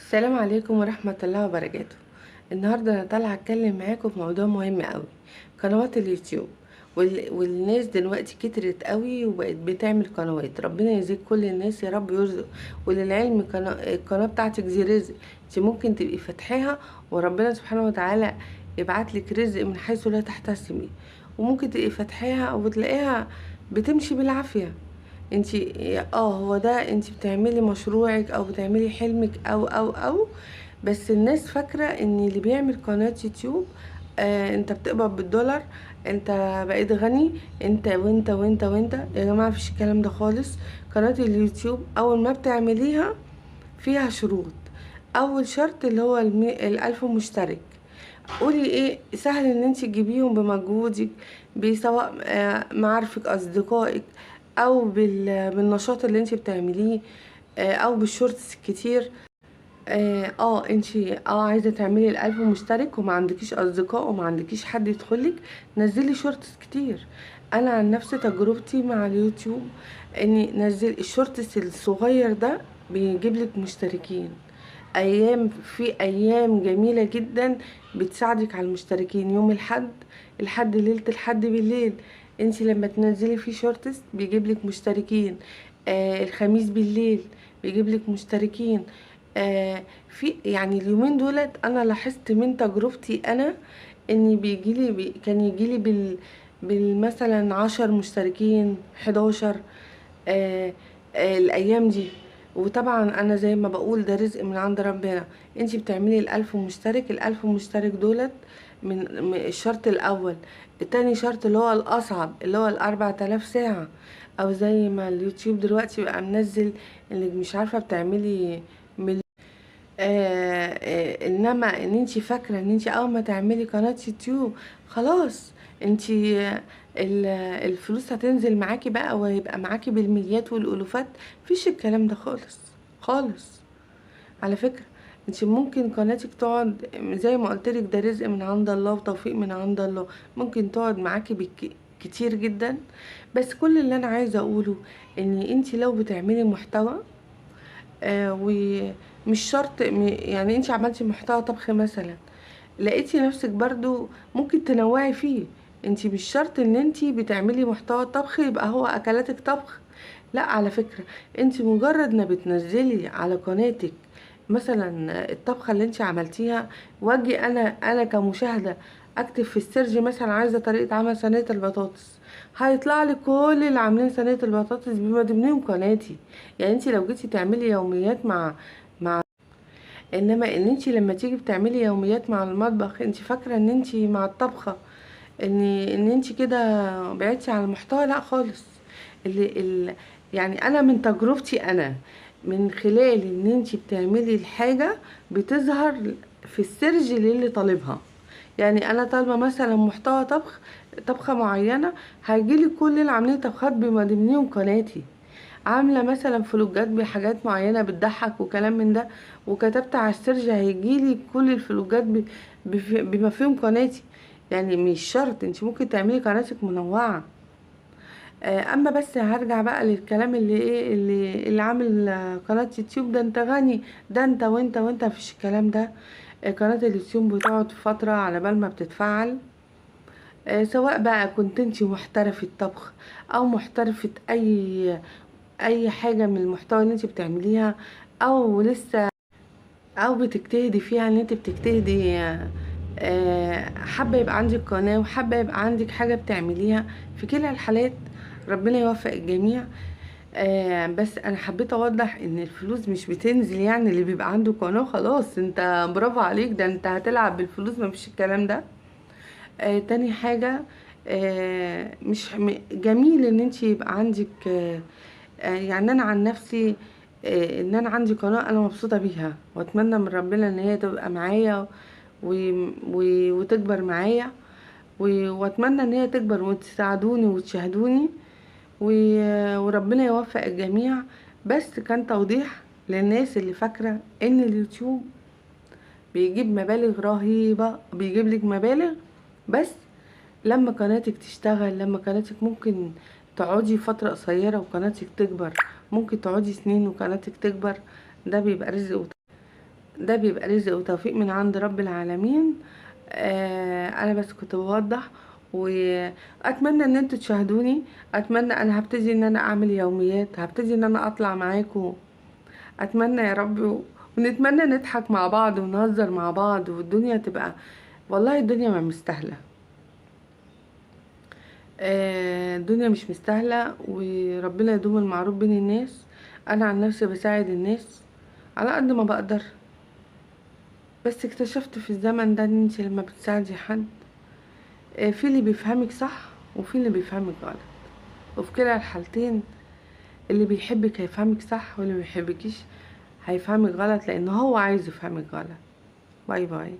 السلام عليكم ورحمة الله وبركاته. النهاردة أنا طالعة أتكلم معاكم في موضوع مهم قوي، قنوات اليوتيوب. والناس دلوقتي كترت قوي وبقت بتعمل قنوات. ربنا يزيد كل الناس يا رب يرزق. وللعلم القناة بتاعتك دي رزق، انت ممكن تبقي فاتحاها وربنا سبحانه وتعالى يبعتلك رزق من حيث لا تحتسبي، وممكن تبقي فاتحاها وتلاقيها بتمشي بالعافية. انتي هو ده، انتي بتعملي مشروعك او بتعملي حلمك او بس الناس فاكرة ان اللي بيعمل قناة يوتيوب انت بتقبض بالدولار، انت بقيت غني، انت وانت وانت وانت. يا جماعة مفيش الكلام ده خالص. قناة اليوتيوب اول ما بتعمليها فيها شروط. اول شرط اللي هو 1000 مشترك. قولي ايه سهل ان انت تجيبيهم بمجهودك، بسواء معارفك اصدقائك، او بالنشاط اللي انت بتعمليه، او بالشورتس الكتير. انتي عايزه تعملي ال1000 مشترك وما عندكيش اصدقاء وما عندكيش حد يدخلك، نزلي شورتس كتير. انا عن نفسي تجربتي مع اليوتيوب اني نزل الشورتس الصغير ده بيجيب لك مشتركين. في ايام جميله جدا بتساعدك على المشتركين. يوم الحد ليله الحد بالليل، انتي لما تنزلي فيه شورتس بيجيب لك مشتركين. الخميس بالليل بيجيب لك مشتركين. في يعني اليومين دولت انا لاحظت من تجربتي انا ان كان يجيلي بالمثلا 10 مشتركين 11. آه الايام دي. وطبعا انا زي ما بقول ده رزق من عند ربنا. انتي بتعملي ال1000 مشترك، ال1000 مشترك دولت من الشرط الاول. التاني شرط اللي هو الاصعب اللي هو ال4000 ساعة، او زي ما اليوتيوب دلوقتي بقى منزل انك مش عارفة بتعملي انما ان انتي فاكره ان انتي اول ما تعملي قناه يوتيوب خلاص انتي الفلوس هتنزل معاكي بقى ويبقى معاكي بالمليات والالوفات. مفيش الكلام ده خالص خالص. على فكره انتي ممكن قناتك تقعد زي ما قلتلك ده رزق من عند الله وتوفيق من عند الله، ممكن تقعد معاكي كتير جدا. بس كل اللي انا عايزه اقوله ان انتي لو بتعملي محتوى ومش شرط يعني انت عملتي محتوى طبخ مثلا، لقيتي نفسك برضو ممكن تنوعي فيه. انت مش شرط ان انت بتعملي محتوى طبخ يبقى هو اكلاتك طبخ. لا على فكرة، انت مجرد ما بتنزلي على قناتك مثلا الطبخة اللي انت عملتيها، واجي انا كمشاهدة اكتب في السيرج مثلا عايزة طريقة عمل صينية البطاطس، هيطلع لي كل اللي عاملين صينية البطاطس بما ضمنهم قناتي. يعني انت لو جيتي تعملي يوميات مع انما ان انت لما تيجي بتعملي يوميات مع المطبخ، انت فاكره ان انت مع الطبخه ان انت كده بعدتي عن المحتوى. لا خالص. اللي يعني انا من تجربتي انا، من خلال ان انت بتعملي الحاجه بتظهر في السيرج للي طالبها. يعني انا طالبه مثلا محتوى طبخه معينه، هيجيلي كل اللي عاملين طبخات بما ضمنهم قناتي. عامله مثلا فلوجات بحاجات معينه بتضحك وكلام من ده، وكتبت على السيرش هيجيلي كل الفلوجات بما فيهم قناتي. يعني مش شرط، انت ممكن تعملي قناتك منوعه. اما بس هرجع بقى للكلام اللي عامل قناه يوتيوب ده انت غني، ده انت وانت وانت. مفيش الكلام ده. قناه اليوتيوب بتقعد فتره على بال ما بتتفعل. سواء بقى كنت انت محترفة طبخ او محترفة اي حاجة من المحتوى اللي انت بتعمليها، او لسه او بتجتهدي فيها ان انت بتجتهدي، حابة يبقى عندك قناة وحابة يبقى عندك حاجة بتعمليها. في كلا الحالات ربنا يوفق الجميع. بس انا حبيت اوضح ان الفلوس مش بتنزل، يعني اللي بيبقى عنده قناة خلاص انت برافو عليك، ده انت هتلعب بالفلوس. ما فيش الكلام ده. تاني حاجة، مش جميل ان انت يبقى عندك يعني انا عن نفسي ان انا عندي قناة انا مبسوطة بيها، واتمنى من ربنا ان هي تبقى معايا وتكبر معايا، واتمنى ان هي تكبر وتساعدوني وتشاهدوني، وربنا يوفق الجميع. بس كان توضيح للناس اللي فاكرة ان اليوتيوب بيجيب مبالغ رهيبة، بيجيب لك مبالغ بس لما قناتك تشتغل، لما قناتك ممكن تقعدي فترة قصيرة وقناتك تكبر، ممكن تقعدي سنين وقناتك تكبر. ده بيبقى رزق ده بيبقى رزق وتوفيق من عند رب العالمين. انا بس كنت بوضح، واتمنى ان انتوا تشاهدوني. اتمنى، انا هبتدي ان انا اعمل يوميات، هبتدي ان انا اطلع معاكم. اتمنى يا رب ونتمنى نضحك مع بعض ونهزر مع بعض، والدنيا تبقى، والله الدنيا ما مستاهله. الدنيا مش مستاهله، وربنا يدوم المعروف بين الناس. انا عن نفسي بساعد الناس على قد ما بقدر، بس اكتشفت في الزمن ده ان انت لما بتساعدي حد، في اللي بيفهمك صح وفي اللي بيفهمك غلط، وفي كلا الحالتين اللي بيحبك هيفهمك صح، واللي ميحبكيش هيفهمك غلط، لان هو عايز يفهمك غلط. باي باي.